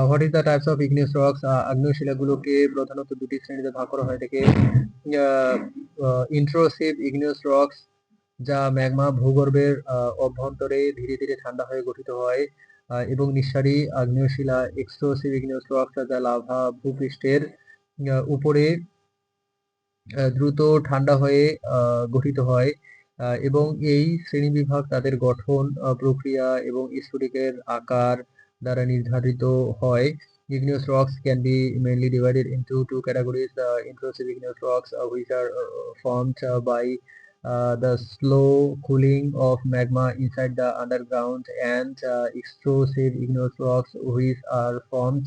What is the types of igneous rocks? আগ্নেয় শিলাগুলোকে প্রধানত দুটি শ্রেণীতে ভাগ করা হয়ে থাকে। ইন্ট্রোসিভ ইগনিয়াস রক্স, যা ম্যাগমা ভূগর্ভের অভ্যন্তরে ধীরে ধীরে ঠান্ডা হয়ে গঠিত হয়, এবং নিঃসারী আগ্নেয় শিলা এক্সট্রোসিভ ইগনিয়াস রক্স, যা লাভা ভূপৃষ্ঠের উপরে দ্রুত ঠান্ডা হয়ে গঠিত হয়, এবং এই শ্রেণীবিভাগ তাদের গঠন, প্রক্রিয়া এবং স্ফটিকের আকার দ্বারা নির্ধারিত হয়। Igneous rocks can be mainly divided into two categories: intrusive igneous rocks, which are formed by the slow cooling of magma inside the underground, and extrusive igneous rocks, which are formed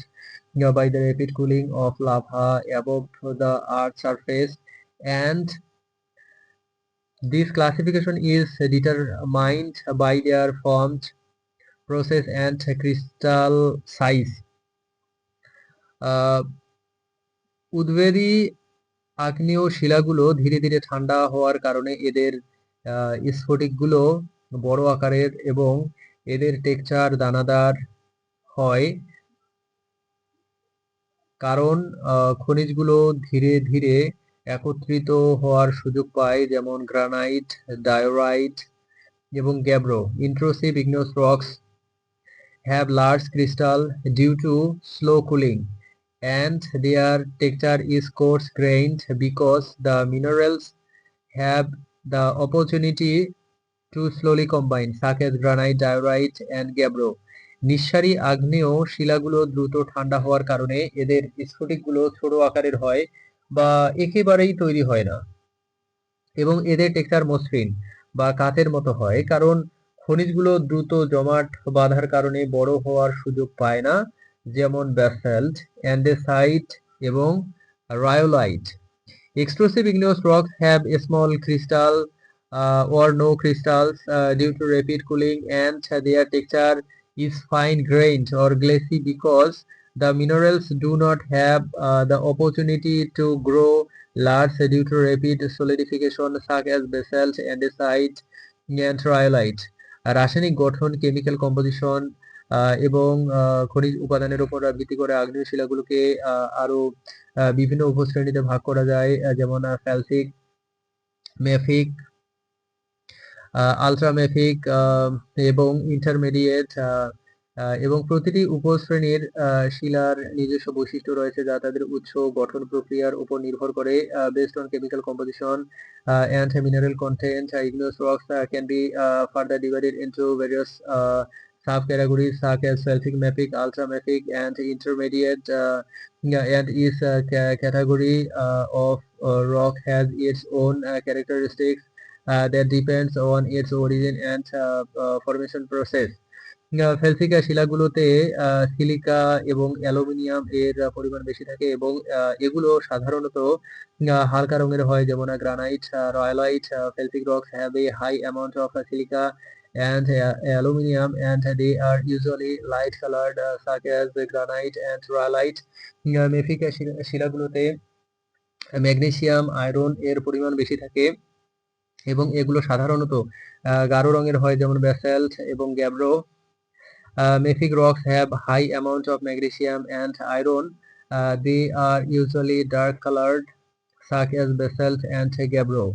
by the rapid cooling of lava above the earth's surface. And this classification is determined by their formed process and crystal size. উদ্বেদী আগ্নেয় শিলাগুলো ধীরে ধীরে ঠান্ডা হওয়ার কারণে এদের স্ফটিকগুলো বড় আকারের এবং এদের টেক্সচার দানাদার হয়, কারণ খনিজগুলো ধীরে ধীরে একত্রিত হওয়ার সুযোগ পায়, যেমন গ্রানাইট, ডায়োরাইট এবং gabbro. Intrusive igneous rocks have large crystal due to slow cooling, and their texture is coarse-grained because the minerals have the opportunity to slowly combine, such as granite, diorite, and gabbro. নিঃসারী আগ্নেয় শিলাগুলো দ্রুত ঠান্ডা হওয়ার কারণে এদের স্ফটিকগুলো ছোট আকারের হয় বা একেবারেই তৈরি হয় না, এবং এদের টেক্সচার মসৃণ বা কাচের মতো হয়, কারণ খনিজগুলো দ্রুত জমাট বাঁধার কারণে বড় হওয়ার সুযোগ পায় না, যেমন ব্যাসল্ট, অ্যান্ডেসাইট এবং রায়োলাইট। Extrusive igneous rocks have a small crystal or no crystals due to rapid cooling, and their texture is fine-grained or glassy because the minerals do not have the opportunity to grow large due to rapid solidification, such as basalt, andesite, and rhyolite. রাসায়নিক গঠন, chemical composition এবং খনিজ উপাদানের উপর ভিত্তি করে আগ্নেয় শিলাগুলোকে আরো বিভিন্ন উপশ্রেণীতে ভাগ করা যায়, যেমন ফ্যালসিক, মেফিক, আলট্রামেফিক এবং ইন্টারমিডিয়েট, এবং প্রতিটি উপশ্রেণীর শিলার নিজস্ব বৈশিষ্ট্য রয়েছে যা তাদের উৎস গঠন প্রক্রিয়ার উপর নির্ভর করে। Based on chemical composition and mineral content, igneous rocks can be further divided into various subcategories such as felsic, mafic, ultramafic, and intermediate, and each category of rock has its own characteristics that depends on its origin and formation process. ফেলসিকা শিলাগুলোতে silica এবং aluminium এর পরিমাণ বেশি থাকে, এবং এগুলো সাধারণত হালকা রঙের হয়, যেমন granite, rhyolite. Felsic rocks have a high amount of silica and aluminum, and they are usually light colored, such as granite and rhyolite. Mafic শিলাগুলোতে ম্যাগনেসিয়াম, আয়রন এর পরিমাণ বেশি থাকে, এবং এগুলো সাধারণত গাঢ় রঙের হয়, যেমন ব্যাসল্ট এবং gabbro. Mafic rocks have high amount of magnesium and iron. They are usually dark colored, such as basalt and gabbro.